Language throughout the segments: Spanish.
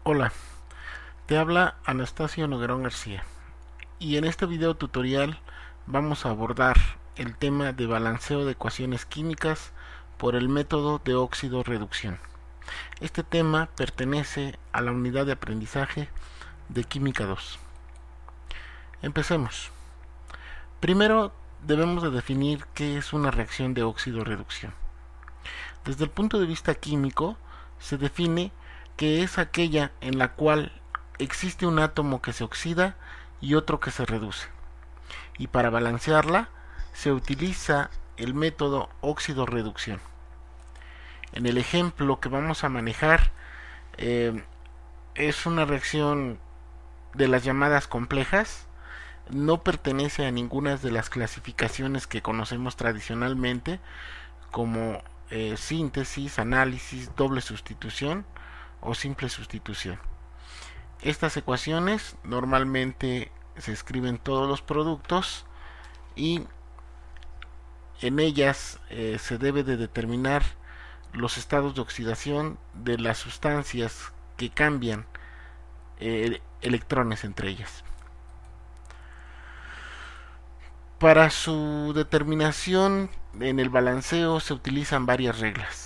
Hola, te habla Anastasio Noguerón García y en este video tutorial vamos a abordar el tema de balanceo de ecuaciones químicas por el método de óxido-reducción. Este tema pertenece a la unidad de aprendizaje de Química 2. Empecemos. Primero debemos de definir qué es una reacción de óxido-reducción. Desde el punto de vista químico, se define que es aquella en la cual existe un átomo que se oxida y otro que se reduce. Y para balancearla se utiliza el método óxido-reducción. En el ejemplo que vamos a manejar es una reacción de las llamadas complejas. No pertenece a ninguna de las clasificaciones que conocemos tradicionalmente como síntesis, análisis, doble sustitución o simple sustitución. Estas ecuaciones normalmente se escriben todos los productos y en ellas se debe de determinar los estados de oxidación de las sustancias que cambian electrones entre ellas. Para su determinación en el balanceo se utilizan varias reglas.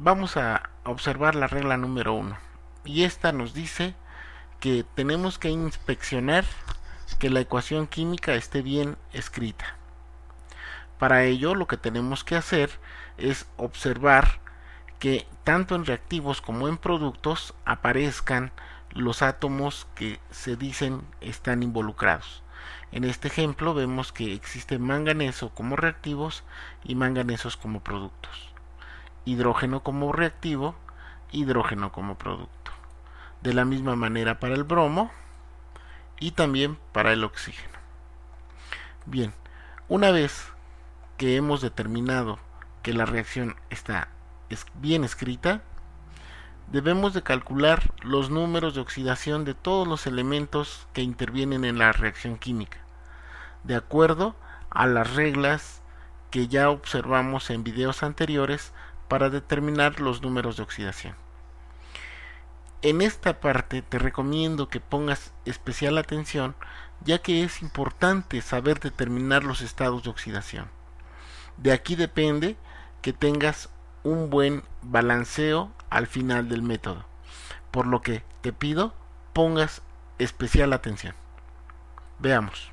Vamos a observar la regla número 1 y esta nos dice que tenemos que inspeccionar que la ecuación química esté bien escrita. Para ello lo que tenemos que hacer es observar que tanto en reactivos como en productos aparezcan los átomos que se dicen están involucrados. En este ejemplo vemos que existe manganeso como reactivos y manganesos como productos. Hidrógeno como reactivo, hidrógeno como producto. De la misma manera para el bromo y también para el oxígeno. Bien, una vez que hemos determinado que la reacción está bien escrita, debemos de calcular los números de oxidación de todos los elementos que intervienen en la reacción química, de acuerdo a las reglas que ya observamos en videos anteriores para determinar los números de oxidación. En esta parte te recomiendo que pongas especial atención, ya que es importante saber determinar los estados de oxidación. De aquí depende que tengas un buen balanceo al final del método, por lo que te pido pongas especial atención. Veamos.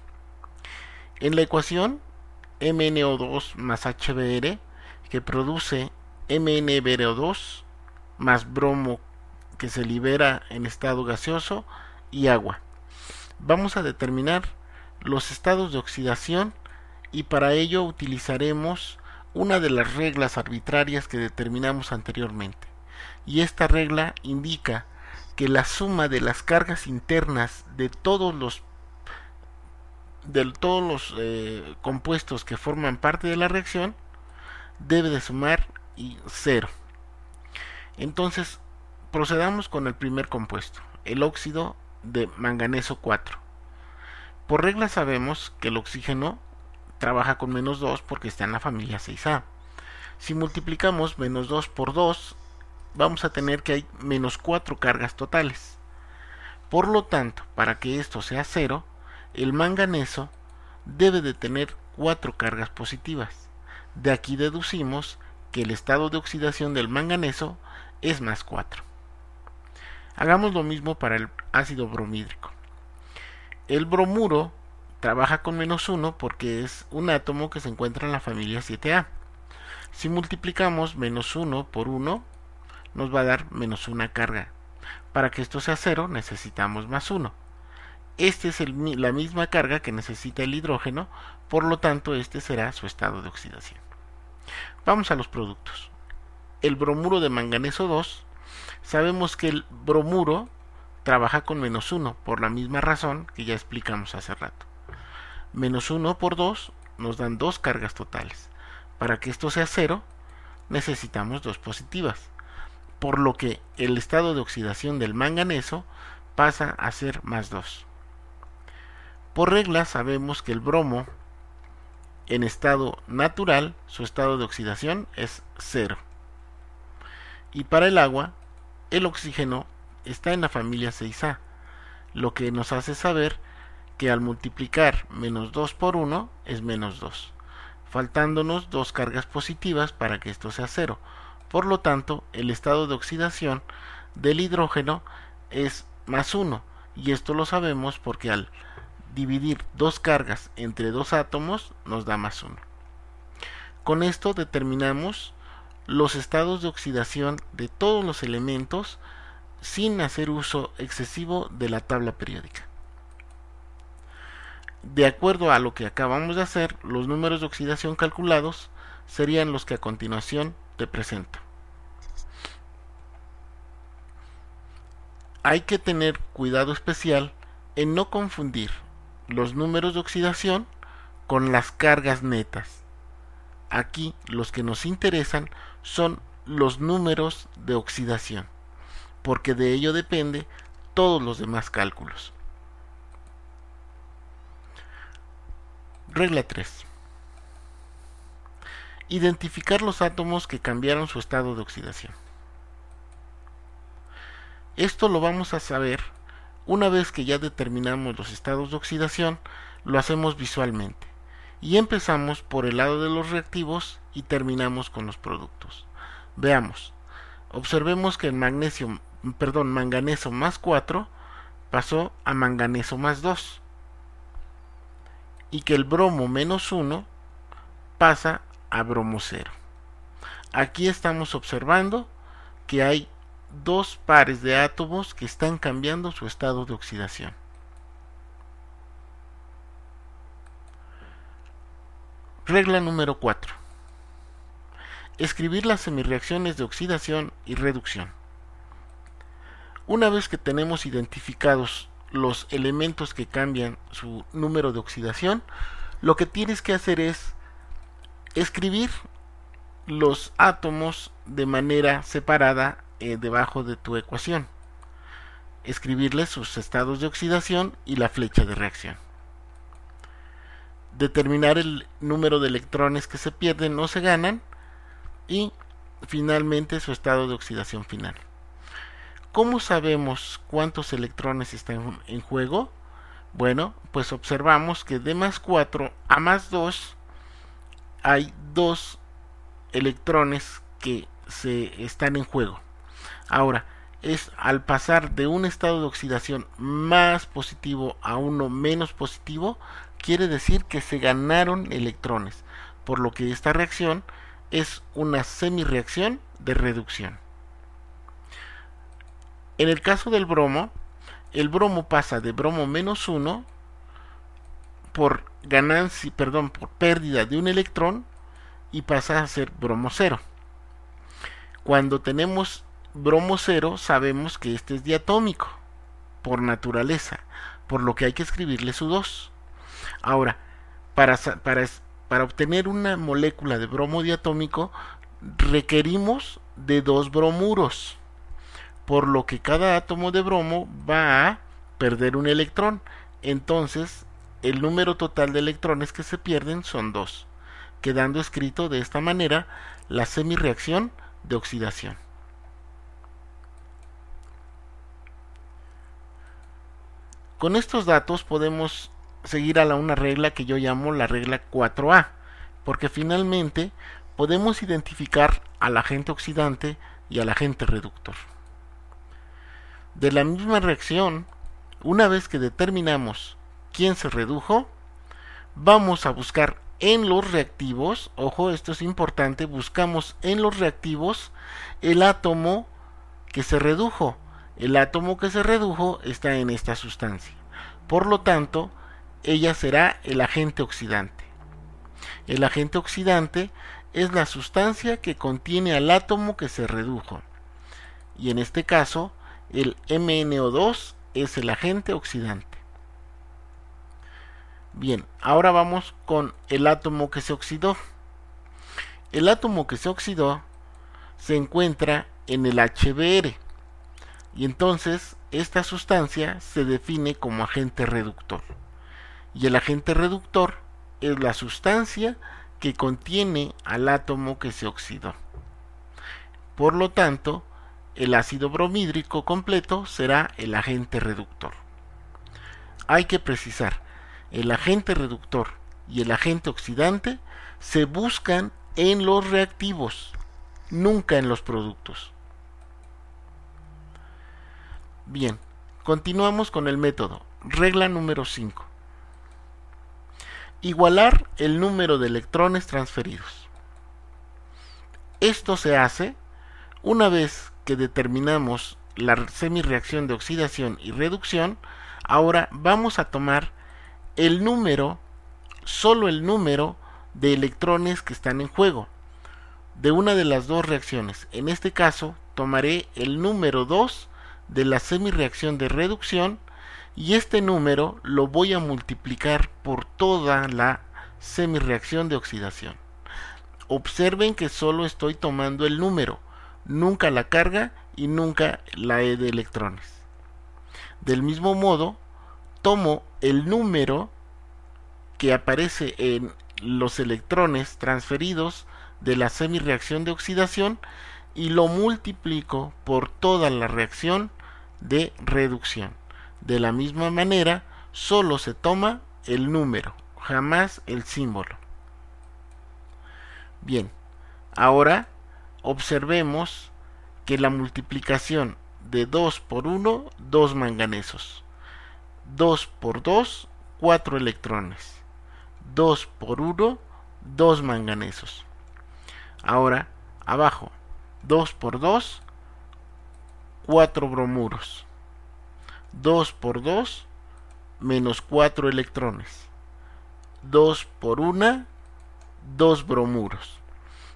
En la ecuación MnO2 más HBr, que produce MnBrO2 más bromo que se libera en estado gaseoso y agua, vamos a determinar los estados de oxidación y para ello utilizaremos una de las reglas arbitrarias que determinamos anteriormente, y esta regla indica que la suma de las cargas internas de todos los compuestos que forman parte de la reacción debe de sumar 0. Entonces procedamos con el primer compuesto, el óxido de manganeso 4. Por regla sabemos que el oxígeno trabaja con menos 2 porque está en la familia 6A. Si multiplicamos menos 2 por 2, vamos a tener que hay menos 4 cargas totales. Por lo tanto, para que esto sea 0, el manganeso debe de tener 4 cargas positivas. De aquí deducimos que el estado de oxidación del manganeso es más 4. Hagamos lo mismo para el ácido bromídrico. El bromuro trabaja con menos 1 porque es un átomo que se encuentra en la familia 7A. Si multiplicamos menos 1 por 1, nos va a dar menos 1 carga. Para que esto sea 0 necesitamos más 1. Este es la misma carga que necesita el hidrógeno, por lo tanto este será su estado de oxidación. Vamos a los productos. El bromuro de manganeso 2, sabemos que el bromuro trabaja con menos 1 por la misma razón que ya explicamos hace rato. Menos 1 por 2 nos dan 2 cargas totales. Para que esto sea 0 necesitamos 2 positivas, por lo que el estado de oxidación del manganeso pasa a ser más 2. Por regla sabemos que el bromo en estado natural su estado de oxidación es 0. Y para el agua el oxígeno está en la familia 6A, lo que nos hace saber que al multiplicar menos 2 por 1 es menos 2, faltándonos dos cargas positivas para que esto sea 0. Por lo tanto, el estado de oxidación del hidrógeno es más 1, y esto lo sabemos porque al dividir dos cargas entre dos átomos nos da más 1. Con esto determinamos los estados de oxidación de todos los elementos sin hacer uso excesivo de la tabla periódica. De acuerdo a lo que acabamos de hacer, los números de oxidación calculados serían los que a continuación te presento. Hay que tener cuidado especial en no confundir los números de oxidación con las cargas netas. Aquí los que nos interesan son los números de oxidación, porque de ello depende todos los demás cálculos. Regla 3. Identificar los átomos que cambiaron su estado de oxidación. Esto lo vamos a saber una vez que ya determinamos los estados de oxidación, lo hacemos visualmente. Y empezamos por el lado de los reactivos y terminamos con los productos. Veamos. Observemos que el manganeso más 4 pasó a manganeso más 2. Y que el bromo menos 1 pasa a bromo 0. Aquí estamos observando que hay dos pares de átomos que están cambiando su estado de oxidación. Regla número 4. Escribir las semirreacciones de oxidación y reducción. Una vez que tenemos identificados los elementos que cambian su número de oxidación, lo que tienes que hacer es escribir los átomos de manera separada debajo de tu ecuación. Escribirles sus estados de oxidación y la flecha de reacción. Determinar el número de electrones que se pierden o se ganan y finalmente su estado de oxidación final. ¿Cómo sabemos cuántos electrones están en juego? Bueno, pues observamos que de más 4 a más 2 hay 2 electrones que se están en juego. Ahora, es al pasar de un estado de oxidación más positivo a uno menos positivo, quiere decir que se ganaron electrones, por lo que esta reacción es una semirreacción de reducción. En el caso del bromo, el bromo pasa de bromo menos 1 por pérdida de un electrón y pasa a ser bromo 0. Cuando tenemos bromo 0 sabemos que este es diatómico por naturaleza, por lo que hay que escribirle su 2. Ahora, para obtener una molécula de bromo diatómico requerimos de 2 bromuros, por lo que cada átomo de bromo va a perder un electrón. Entonces, el número total de electrones que se pierden son 2, quedando escrito de esta manera la semirreacción de oxidación. Con estos datos podemos seguir a una regla que yo llamo la regla 4A, porque finalmente podemos identificar al agente oxidante y al agente reductor. De la misma reacción, una vez que determinamos quién se redujo, vamos a buscar en los reactivos, ojo, esto es importante, buscamos en los reactivos el átomo que se redujo. El átomo que se redujo está en esta sustancia. Por lo tanto, ella será el agente oxidante. El agente oxidante es la sustancia que contiene al átomo que se redujo. Y en este caso, el MnO2 es el agente oxidante. Bien, ahora vamos con el átomo que se oxidó. El átomo que se oxidó se encuentra en el HBr. Y entonces esta sustancia se define como agente reductor. Y el agente reductor es la sustancia que contiene al átomo que se oxidó. Por lo tanto, el ácido bromhídrico completo será el agente reductor. Hay que precisar, el agente reductor y el agente oxidante se buscan en los reactivos, nunca en los productos. Bien, continuamos con el método. Regla número 5. Igualar el número de electrones transferidos. Esto se hace una vez que determinamos la semirreacción de oxidación y reducción. Ahora vamos a tomar el número, solo el número de electrones que están en juego de una de las dos reacciones. En este caso tomaré el número 2 de la semirreacción de reducción y este número lo voy a multiplicar por toda la semirreacción de oxidación. Observen que solo estoy tomando el número, nunca la carga y nunca la E de electrones. Del mismo modo, tomo el número que aparece en los electrones transferidos de la semirreacción de oxidación y lo multiplico por toda la reacción de reducción. De la misma manera, solo se toma el número, jamás el símbolo. Bien, ahora observemos que la multiplicación de 2 por 1, 2 manganesos. 2 por 2, 4 electrones. 2 por 1, 2 manganesos. Ahora, abajo, 2 por 2, 4 bromuros. 2 por 2, menos 4 electrones. 2 por 1, 2 bromuros.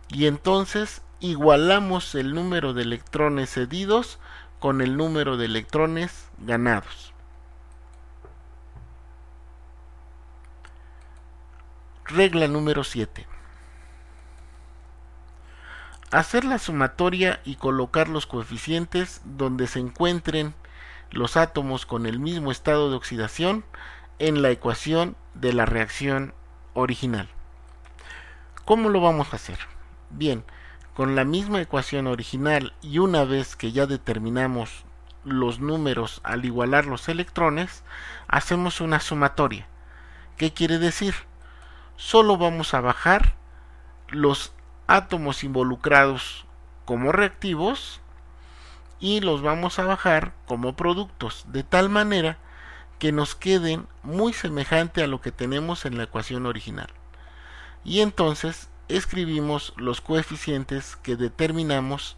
Y entonces igualamos el número de electrones cedidos con el número de electrones ganados. Regla número 7. Hacer la sumatoria y colocar los coeficientes donde se encuentren los átomos con el mismo estado de oxidación en la ecuación de la reacción original. ¿Cómo lo vamos a hacer? Bien, con la misma ecuación original y una vez que ya determinamos los números al igualar los electrones, hacemos una sumatoria. ¿Qué quiere decir? Solo vamos a bajar los átomos involucrados como reactivos y los vamos a bajar como productos, de tal manera que nos queden muy semejante a lo que tenemos en la ecuación original. Y entonces escribimos los coeficientes que determinamos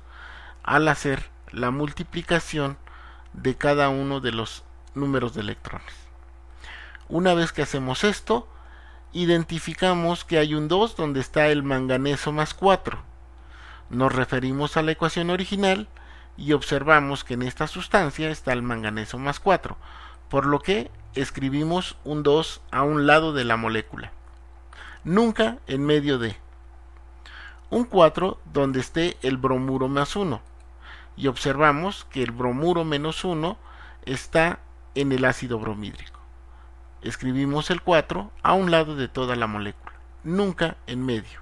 al hacer la multiplicación de cada uno de los números de electrones. Una vez que hacemos esto, identificamos que hay un 2 donde está el manganeso más 4. Nos referimos a la ecuación original y observamos que en esta sustancia está el manganeso más 4, por lo que escribimos un 2 a un lado de la molécula, nunca en medio de. Un 4 donde esté el bromuro más 1, y observamos que el bromuro menos 1 está en el ácido bromhídrico. Escribimos el 4 a un lado de toda la molécula, nunca en medio.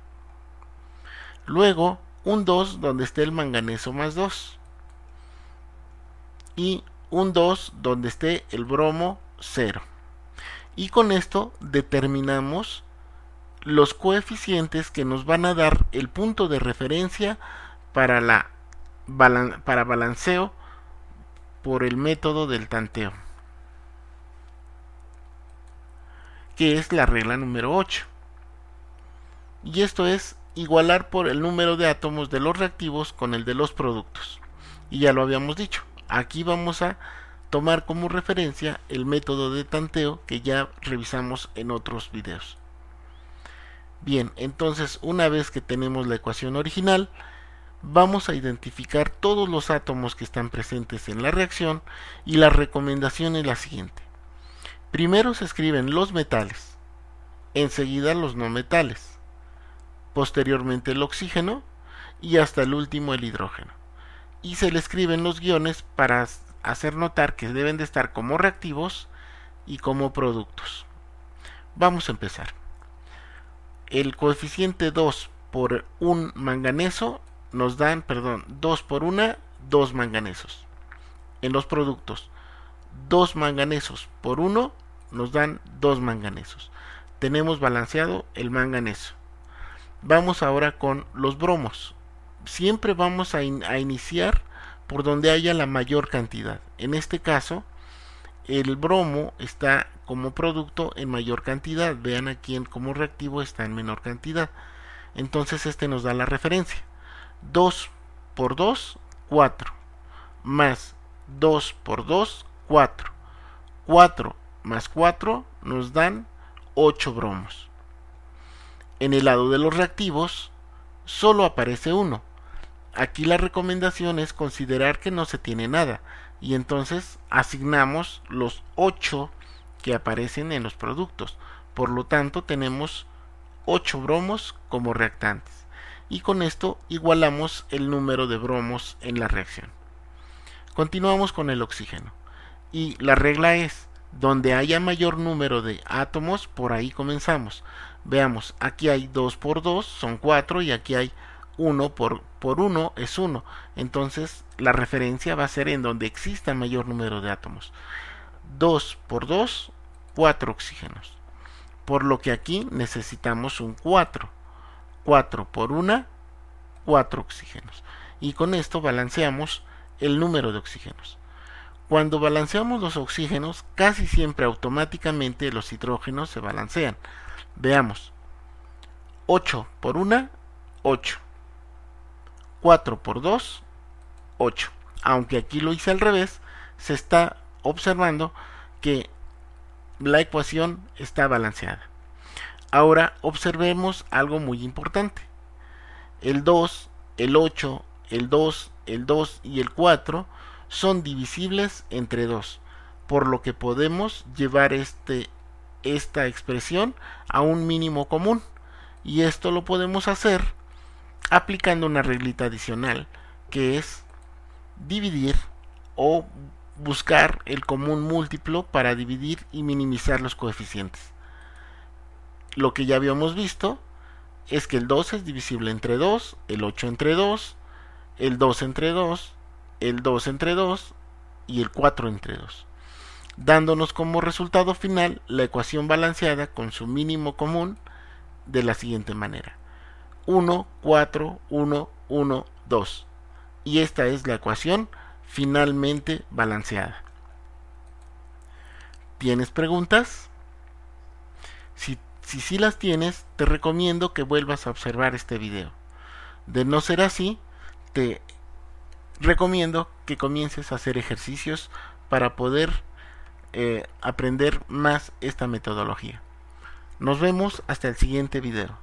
Luego, un 2 donde esté el manganeso más 2. Y un 2 donde esté el bromo 0. Y con esto determinamos los coeficientes que nos van a dar el punto de referencia para balanceo por el método del tanteo, que es la regla número 8. Y esto es igualar por el número de átomos de los reactivos con el de los productos. Y ya lo habíamos dicho, aquí vamos a tomar como referencia el método de tanteo que ya revisamos en otros videos. Bien, entonces una vez que tenemos la ecuación original, vamos a identificar todos los átomos que están presentes en la reacción y la recomendación es la siguiente. Primero se escriben los metales, enseguida los no metales, posteriormente el oxígeno y hasta el último el hidrógeno. Y se le escriben los guiones para hacer notar que deben de estar como reactivos y como productos. Vamos a empezar. El coeficiente 2 por un manganeso nos dan, 2 por 1, 2 manganesos. En los productos, 2 manganesos por 1 nos dan 2 manganesos. Tenemos balanceado el manganeso. Vamos ahora con los bromos. Siempre vamos a iniciar por donde haya la mayor cantidad. En este caso, el bromo está como producto en mayor cantidad. Vean aquí como reactivo está en menor cantidad. Entonces este nos da la referencia. 2 por 2, 4. Más 2 por 2, 4. 4 más 4 nos dan 8 bromos. En el lado de los reactivos solo aparece 1. Aquí la recomendación es considerar que no se tiene nada y entonces asignamos los 8 que aparecen en los productos. Por lo tanto tenemos 8 bromos como reactantes y con esto igualamos el número de bromos en la reacción. Continuamos con el oxígeno y la regla es donde haya mayor número de átomos, por ahí comenzamos. Veamos, aquí hay 2 por 2 son 4 y aquí hay 1 por 1 es 1. Entonces la referencia va a ser en donde exista mayor número de átomos. 2 por 2, 4 oxígenos. Por lo que aquí necesitamos un 4. 4 por 1, 4 oxígenos. Y con esto balanceamos el número de oxígenos. Cuando balanceamos los oxígenos, casi siempre automáticamente los hidrógenos se balancean. Veamos. 8 por 1, 8. 4 por 2, 8. Aunque aquí lo hice al revés, se está observando que la ecuación está balanceada. Ahora observemos algo muy importante. El 2, el 8, el 2, el 2 y el 4 son divisibles entre 2, por lo que podemos llevar esta expresión a un mínimo común, y esto lo podemos hacer aplicando una reglita adicional, que es dividir o buscar el común múltiplo para dividir y minimizar los coeficientes. Lo que ya habíamos visto es que el 2 es divisible entre 2, el 8 entre 2, el 2 entre 2, el 2 entre 2 y el 4 entre 2, dándonos como resultado final la ecuación balanceada con su mínimo común de la siguiente manera: 1, 4, 1, 1, 2. Y esta es la ecuación finalmente balanceada. ¿Tienes preguntas? Si las tienes, te recomiendo que vuelvas a observar este video. De no ser así, te recomiendo que comiences a hacer ejercicios para poder aprender más esta metodología. Nos vemos hasta el siguiente video.